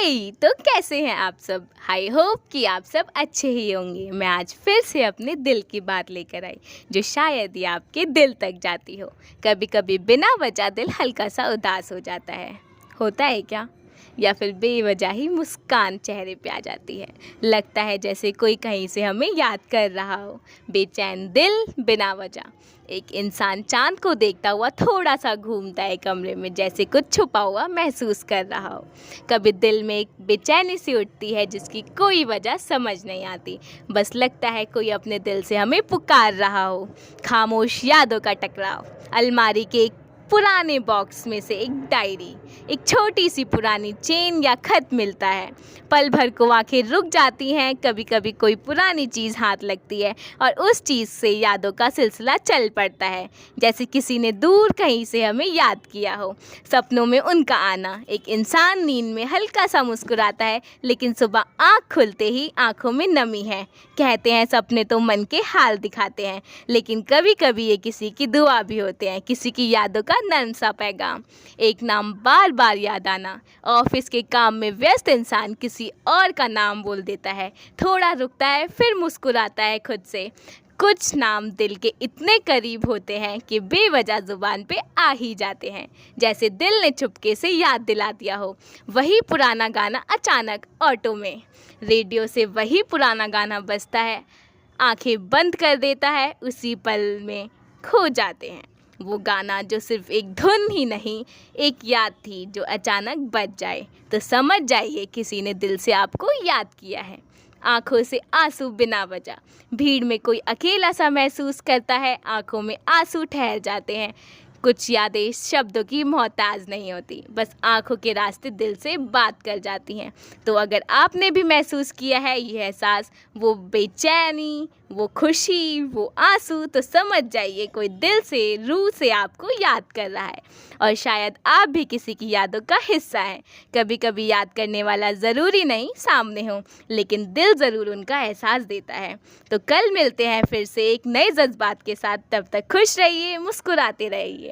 तो कैसे हैं आप सब। आई होप कि आप सब अच्छे ही होंगे। मैं आज फिर से अपने दिल की बात लेकर आई जो शायद ही आपके दिल तक जाती हो। कभी कभी बिना वजह दिल हल्का सा उदास हो जाता है। होता है क्या? या फिर बेवजह ही मुस्कान चेहरे पे आ जाती है। लगता है जैसे कोई कहीं से हमें याद कर रहा हो। बेचैन दिल बिना वजह। एक इंसान चांद को देखता हुआ थोड़ा सा घूमता है कमरे में, जैसे कुछ छुपा हुआ महसूस कर रहा हो। कभी दिल में एक बेचैनी सी उठती है जिसकी कोई वजह समझ नहीं आती। बस लगता है कोई अपने दिल से हमें पुकार रहा हो। खामोश यादों का टकराव। अलमारी के एक पुराने बॉक्स में से एक डायरी, एक छोटी सी पुरानी चेन या खत मिलता है। पल भर को आंखें रुक जाती हैं। कभी कभी कोई पुरानी चीज़ हाथ लगती है और उस चीज़ से यादों का सिलसिला चल पड़ता है, जैसे किसी ने दूर कहीं से हमें याद किया हो। सपनों में उनका आना। एक इंसान नींद में हल्का सा मुस्कुराता है, लेकिन सुबह आँख खुलते ही आँखों में नमी है। कहते हैं सपने तो मन के हाल दिखाते हैं, लेकिन कभी कभी ये किसी की दुआ भी होते हैं, किसी की यादों का नर्म सा पैगाम। एक नाम बार बार याद आना। ऑफिस के काम में व्यस्त इंसान किसी और का नाम बोल देता है, थोड़ा रुकता है, फिर मुस्कुराता है खुद से। कुछ नाम दिल के इतने करीब होते हैं कि बेवजह जुबान पे आ ही जाते हैं, जैसे दिल ने चुपके से याद दिला दिया हो। वही पुराना गाना अचानक ऑटो में, रेडियो से वही पुराना गाना बजता है, आंखें बंद कर देता है, उसी पल में खो जाते हैं। वो गाना जो सिर्फ एक धुन ही नहीं, एक याद थी जो अचानक बज जाए तो समझ जाइए किसी ने दिल से आपको याद किया है। आंखों से आंसू बिना वजह। भीड़ में कोई अकेला सा महसूस करता है, आंखों में आंसू ठहर जाते हैं। कुछ यादें शब्दों की मोहताज नहीं होती, बस आंखों के रास्ते दिल से बात कर जाती हैं। तो अगर आपने भी महसूस किया है ये एहसास, वो बेचैनी, वो खुशी, वो आंसू, तो समझ जाइए कोई दिल से, रूह से आपको याद कर रहा है। और शायद आप भी किसी की यादों का हिस्सा हैं। कभी कभी याद करने वाला ज़रूरी नहीं सामने हो, लेकिन दिल ज़रूर उनका एहसास देता है। तो कल मिलते हैं फिर से एक नए जज्बात के साथ। तब तक खुश रहिए, मुस्कुराते रहिए।